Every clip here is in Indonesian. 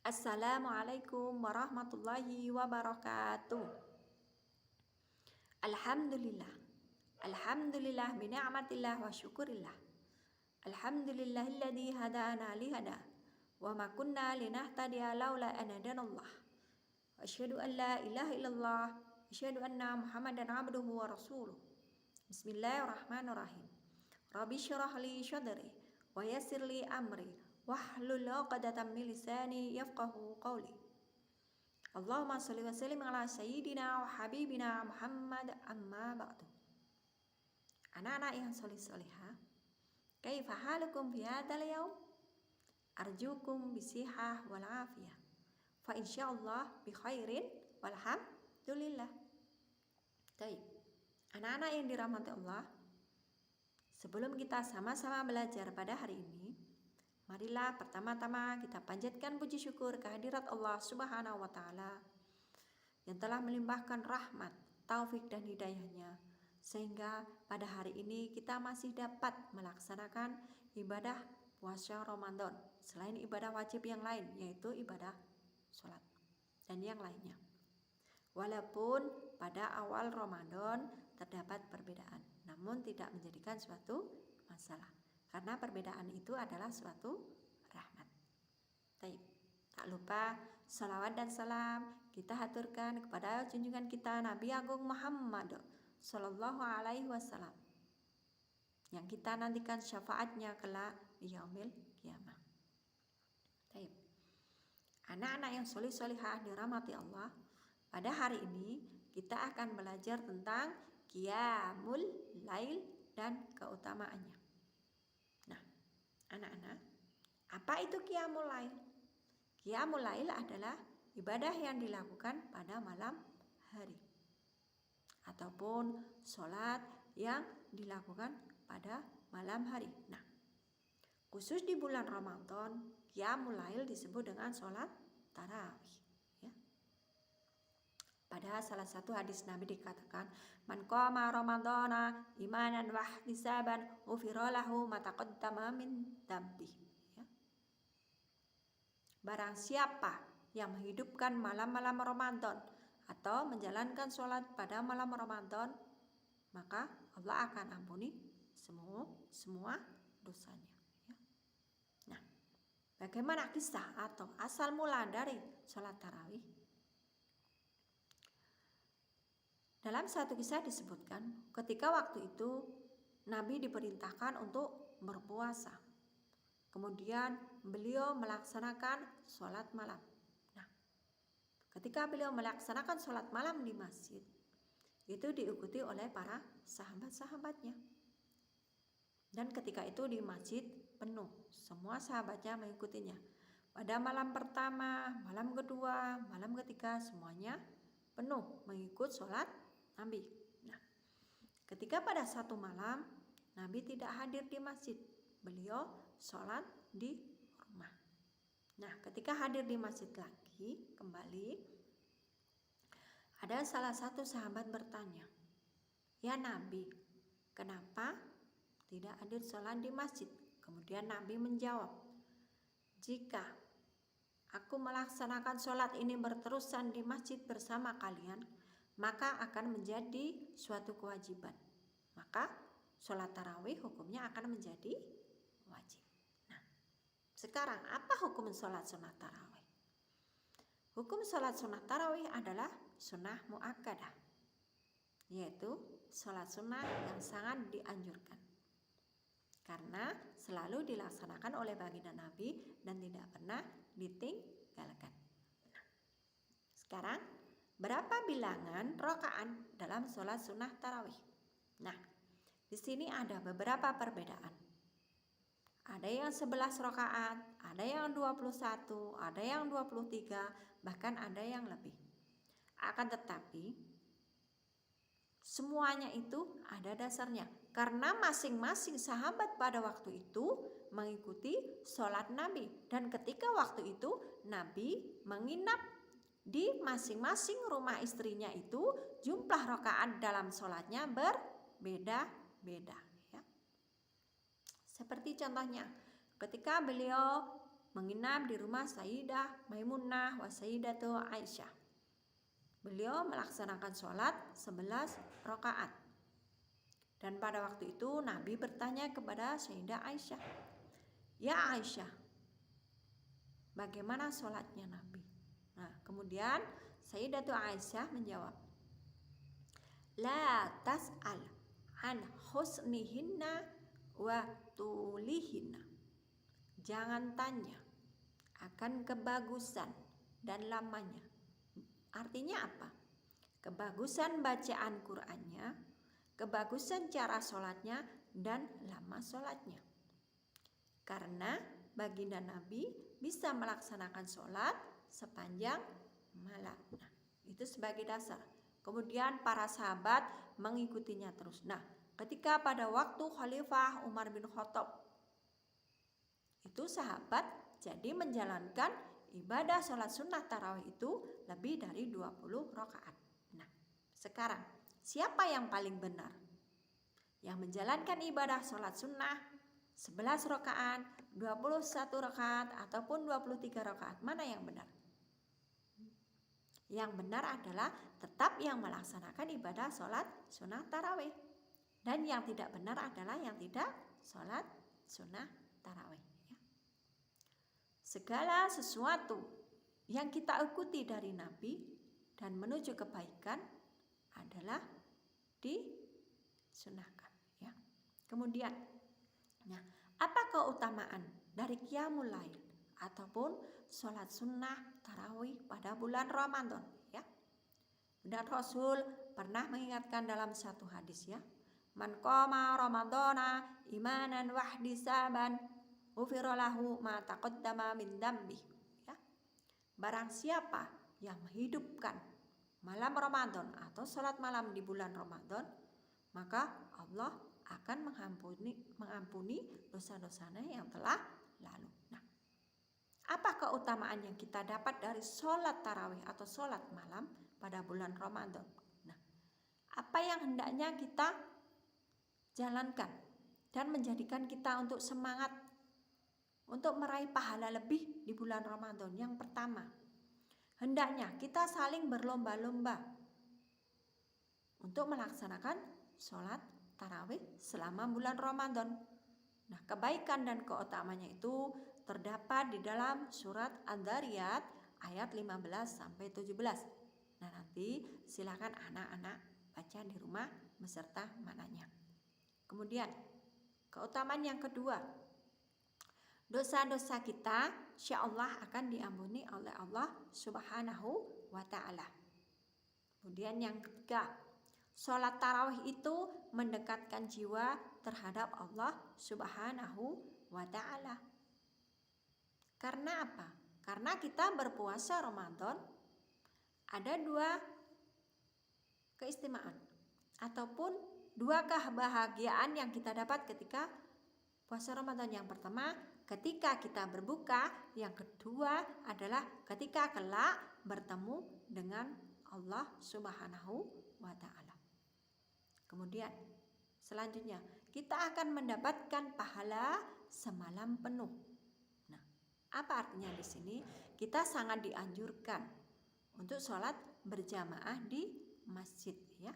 Assalamualaikum warahmatullahi wabarakatuh. Alhamdulillah. Alhamdulillah bi ni'matillah wa syukurillah. Alhamdulillahilladzi hadana li hada wa ma kunna linahtadiya laula an hadanallah. Wa asyhadu an la ilaha illallah wa asyhadu anna Muhammadan abduhu wa rasuluh. Bismillahirrahmanirrahim. Rabbi syrah li syadri wa yassir li amri wahlul 'uqdatam min lisani yafqahu qawli. Allahumma sholli wa sallim ala sayyidina wa habibina Muhammad amma ba'du. Anak-anak yang solih-solihah, kaifa halukum fi hadzal yaum? Arjukum bisihah wal afiyah. Fa insyaallah bi khairin walhamdulillah. Baik. Anak-anak yang dirahmati Allah, sebelum kita sama-sama belajar pada hari ini, marilah pertama-tama kita panjatkan puji syukur kehadirat Allah Subhanahu wa Ta'ala yang telah melimpahkan rahmat, taufik dan hidayahnya, sehingga pada hari ini kita masih dapat melaksanakan ibadah puasa Ramadan selain ibadah wajib yang lain, yaitu ibadah sholat dan yang lainnya. Walaupun pada awal Ramadan terdapat perbedaan, namun tidak menjadikan suatu masalah, karena perbedaan itu adalah suatu rahmat. Baik, tak lupa salawat dan salam kita haturkan kepada junjungan kita Nabi Agung Muhammad Sallallahu Alaihi Wasallam, yang kita nantikan syafaatnya kelak di yaumil kiamah. Baik, anak-anak yang solih-solihah dirahmati Allah, pada hari ini kita akan belajar tentang Qiyamul Lail dan keutamaannya. Nah, anak-anak, apa itu Qiyamul Lail? Qiyamul Lail adalah ibadah yang dilakukan pada malam hari, ataupun sholat yang dilakukan pada malam hari. Nah, khusus di bulan Ramadan, Qiyamul Lail disebut dengan sholat tarawih. Pada salah satu hadis Nabi dikatakan, man qama ramadhana imanan wa ihtisaban ghufira lahu ma taqaddama min dhanbi. Barang siapa yang menghidupkan malam-malam Ramadan atau menjalankan sholat pada malam Ramadan, maka Allah akan ampuni semua dosanya. Nah, bagaimana kisah atau asal mula dari sholat tarawih? Dalam satu kisah disebutkan, ketika waktu itu Nabi diperintahkan untuk berpuasa. Kemudian beliau melaksanakan sholat malam. Nah, ketika beliau melaksanakan sholat malam di masjid, itu diikuti oleh para sahabat-sahabatnya. Dan ketika itu di masjid penuh, semua sahabatnya mengikutinya. Pada malam pertama, malam kedua, malam ketiga, semuanya penuh mengikut sholat Nabi. Nah, ketika pada satu malam Nabi tidak hadir di masjid, beliau sholat di rumah. Nah, ketika hadir di masjid lagi kembali, ada salah satu sahabat bertanya, "Ya Nabi, kenapa tidak hadir sholat di masjid?" Kemudian Nabi menjawab, "Jika aku melaksanakan sholat ini berterusan di masjid bersama kalian, maka akan menjadi suatu kewajiban. Maka sholat tarawih hukumnya akan menjadi wajib." Nah, sekarang apa hukum sholat sunat tarawih? Hukum sholat sunat tarawih adalah sunnah muakkadah, yaitu sholat sunnah yang sangat dianjurkan, karena selalu dilaksanakan oleh baginda Nabi dan tidak pernah ditinggalkan. Nah, sekarang berapa bilangan rakaat dalam sholat sunnah tarawih? Nah, di sini ada beberapa perbedaan. Ada yang 11 rakaat, ada yang 21, ada yang 23, bahkan ada yang lebih. Akan tetapi semuanya itu ada dasarnya, karena masing-masing sahabat pada waktu itu mengikuti sholat Nabi. Dan ketika waktu itu Nabi menginap di masing-masing rumah istrinya itu, jumlah rakaat dalam sholatnya berbeda-beda. Seperti contohnya, ketika beliau menginap di rumah Sayyidah Maimunah wa Sayyidatu Aisyah. Beliau melaksanakan sholat 11 rakaat. Dan pada waktu itu Nabi bertanya kepada Sayyidah Aisyah, "Ya Aisyah, bagaimana sholatnya Nabi?" Nah, kemudian Sayyidatu Aisyah menjawab, "La tas'al an husnihinna wa tulihinna." Jangan tanya akan kebagusan dan lamanya. Artinya apa? Kebagusan bacaan Qur'annya, kebagusan cara sholatnya, dan lama sholatnya. Karena baginda Nabi bisa melaksanakan sholat sepanjang malam. Nah, itu sebagai dasar. Kemudian para sahabat mengikutinya terus. Nah, ketika pada waktu Khalifah Umar bin Khattab, itu sahabat jadi menjalankan ibadah sholat sunnah tarawih itu lebih dari 20 rakaat. Nah, sekarang siapa yang paling benar? Yang menjalankan ibadah sholat sunnah 11 rakaat, 21 rakaat, ataupun 23 rakaat. Mana yang benar? Yang benar adalah tetap yang melaksanakan ibadah sholat sunnah tarawih. Dan yang tidak benar adalah yang tidak sholat sunnah tarawih. Segala sesuatu yang kita ikuti dari Nabi dan menuju kebaikan adalah disunahkan. Ya. Kemudian, nah, apa keutamaan dari qiyamul lail ataupun sholat sunnah tarawih pada bulan Ramadan? Ya. Dan Rasul pernah mengingatkan dalam satu hadis, ya, "Man qama ramadhana imanan wahdisaban ghufira lahu ma taqaddama min dzambi." Ya. Barang siapa yang menghidupkan malam Ramadan atau sholat malam di bulan Ramadan, maka Allah akan mengampuni dosa-dosanya yang telah lalu. Nah, apa keutamaan yang kita dapat dari sholat tarawih atau sholat malam pada bulan Ramadan? Nah, apa yang hendaknya kita jalankan dan menjadikan kita untuk semangat untuk meraih pahala lebih di bulan Ramadan? Yang pertama, hendaknya kita saling berlomba-lomba untuk melaksanakan sholat tarawih selama bulan Ramadan. Nah, kebaikan dan keutamanya itu terdapat di dalam surat Ad-Dzariyat ayat 15-17. Nah, nanti silakan anak-anak baca di rumah beserta mananya. Kemudian, keutamaan yang kedua, dosa-dosa kita insya Allah akan diampuni oleh Allah Subhanahu wa ta'ala. Kemudian yang ketiga, sholat tarawih itu mendekatkan jiwa terhadap Allah Subhanahu wa ta'ala. Karena apa? Karena kita berpuasa Ramadan ada dua keistimewaan ataupun dua kebahagiaan yang kita dapat ketika puasa Ramadan. Yang pertama, ketika kita berbuka. Yang kedua adalah ketika kelak bertemu dengan Allah Subhanahu wa ta'ala. Kemudian selanjutnya kita akan mendapatkan pahala semalam penuh. Nah, apa artinya di sini? Kita sangat dianjurkan untuk sholat berjamaah di masjid, ya.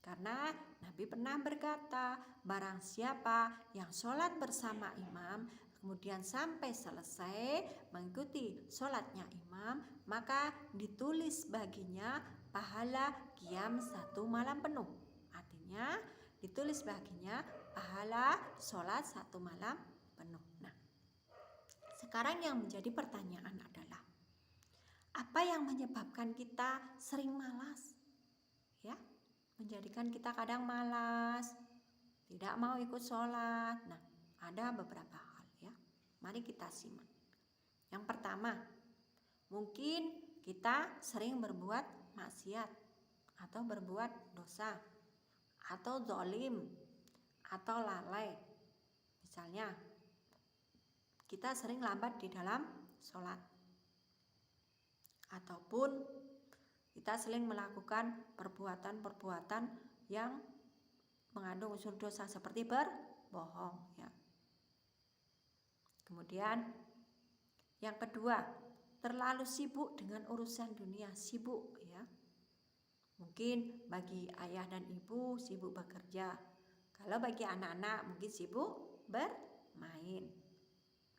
Karena Nabi pernah berkata, barang siapa yang sholat bersama imam kemudian sampai selesai mengikuti sholatnya imam, maka ditulis baginya pahala qiyam 1 malam penuh. Artinya ditulis baginya pahala sholat 1 malam penuh. Nah, sekarang yang menjadi pertanyaan adalah, apa yang menyebabkan kita sering malas? Ya, menjadikan kita kadang malas, tidak mau ikut sholat. Nah, ada beberapa hal, ya. Mari kita simak. Yang pertama, mungkin kita sering berbuat maksiat atau berbuat dosa atau zalim atau lalai. Misalnya, kita sering lambat di dalam sholat, ataupun kita sering melakukan perbuatan-perbuatan yang mengandung unsur dosa seperti berbohong, ya. Kemudian Yang kedua, terlalu sibuk dengan urusan dunia, sibuk ya. Mungkin bagi ayah dan ibu sibuk bekerja. Kalau bagi anak-anak mungkin sibuk bermain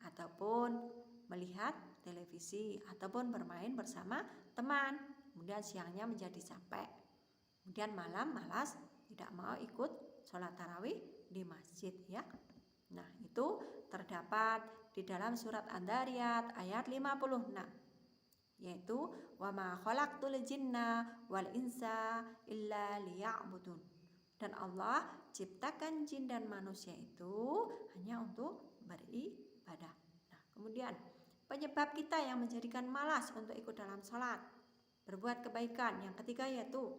ataupun melihat televisi ataupun bermain bersama teman. Kemudian siangnya menjadi capek. Kemudian malam malas, tidak mau ikut sholat tarawih di masjid ya. Nah, itu terdapat di dalam surat An-Dzariyat ayat 56, yaitu wa ma khalaqtul jinna wal insa illa liya'budun. Dan Allah ciptakan jin dan manusia itu hanya untuk beribadah. Nah, kemudian penyebab kita yang menjadikan malas untuk ikut dalam sholat, berbuat kebaikan. Yang ketiga yaitu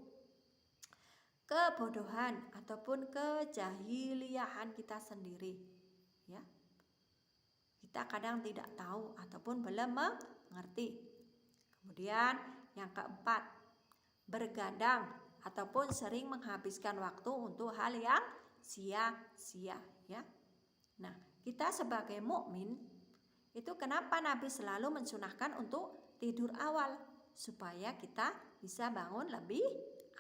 kebodohan ataupun kejahiliahan kita sendiri ya. Kita kadang tidak tahu ataupun belum mengerti. Kemudian yang keempat, bergadang ataupun sering menghabiskan waktu untuk hal yang sia-sia ya. Nah, kita sebagai mukmin itu kenapa Nabi selalu mensunahkan untuk tidur awal, supaya kita bisa bangun lebih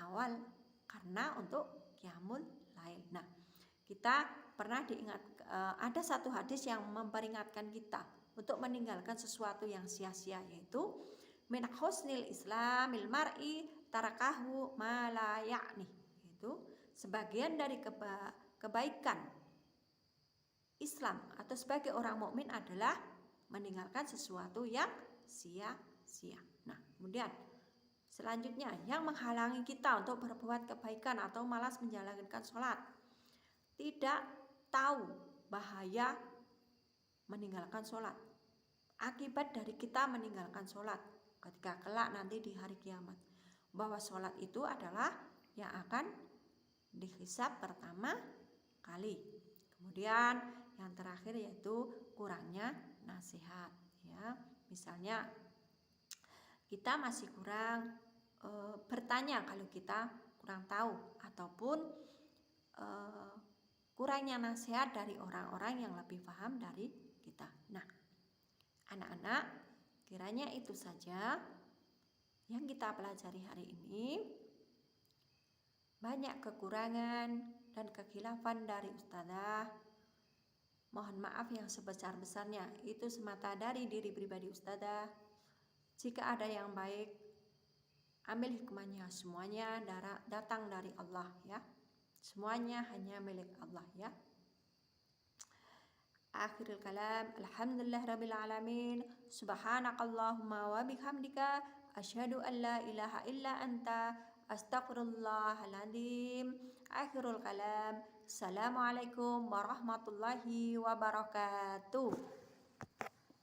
awal karena untuk qiyamul lail. Nah, kita pernah ada satu hadis yang memperingatkan kita untuk meninggalkan sesuatu yang sia-sia, yaitu min husnil islamil mar'i tarakahu ma la ya'ni. Itu sebagian dari kebaikan Islam atau sebagai orang mukmin adalah meninggalkan sesuatu yang sia-sia. Nah, kemudian selanjutnya yang menghalangi kita untuk berbuat kebaikan atau malas menjalankan sholat, tidak tahu bahaya meninggalkan sholat, akibat dari kita meninggalkan sholat ketika kelak nanti di hari kiamat, bahwa sholat itu adalah yang akan dihisab pertama kali. Kemudian yang terakhir yaitu kurangnya nasihat ya. Misalnya kita masih kurang bertanya kalau kita kurang tahu, ataupun kurangnya nasihat dari orang-orang yang lebih paham dari kita. Nah, anak-anak, kiranya itu saja yang kita pelajari hari ini. Banyak kekurangan dan kekhilafan dari ustadzah. Mohon maaf yang sebesar-besarnya, itu semata dari diri pribadi ustadzah. Jika ada yang baik, ambil hikmahnya, semuanya datang dari Allah ya. Semuanya hanya milik Allah ya. Akhirul kalam, alhamdulillahirabbil alamin. Subhanakallahumma wa bihamdika asyhadu an la ilaha illa anta astaghfirullahaladzim. Akhirul kalam. Assalamualaikum warahmatullahi wabarakatuh.